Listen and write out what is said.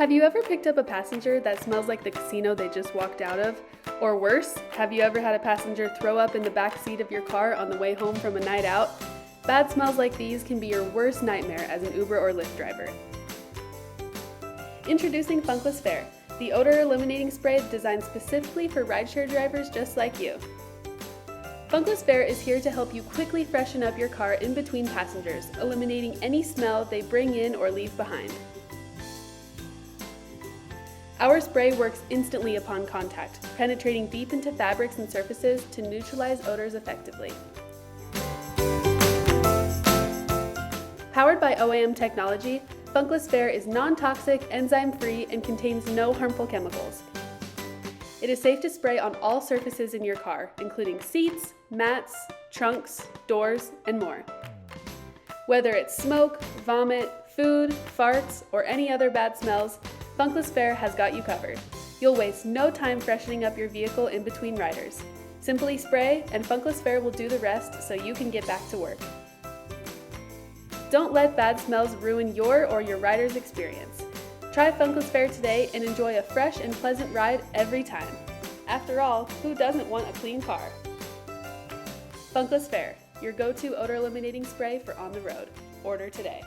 Have you ever picked up a passenger that smells like the casino they just walked out of? Or worse, have you ever had a passenger throw up in the back seat of your car on the way home from a night out? Bad smells like these can be your worst nightmare as an Uber or Lyft driver. Introducing Funkless Fare, the odor eliminating spray designed specifically for rideshare drivers just like you. Funkless Fare is here to help you quickly freshen up your car in between passengers, eliminating any smell they bring in or leave behind. Our spray works instantly upon contact, penetrating deep into fabrics and surfaces to neutralize odors effectively. Powered by OAM technology, Funkless Fare is non-toxic, enzyme-free, and contains no harmful chemicals. It is safe to spray on all surfaces in your car, including seats, mats, trunks, doors, and more. Whether it's smoke, vomit, food, farts, or any other bad smells, Funkless Fare has got you covered. You'll waste no time freshening up your vehicle in between riders. Simply spray, and Funkless Fare will do the rest so you can get back to work. Don't let bad smells ruin your or your rider's experience. Try Funkless Fare today and enjoy a fresh and pleasant ride every time. After all, who doesn't want a clean car? Funkless Fare, your go-to odor eliminating spray for on the road. Order today.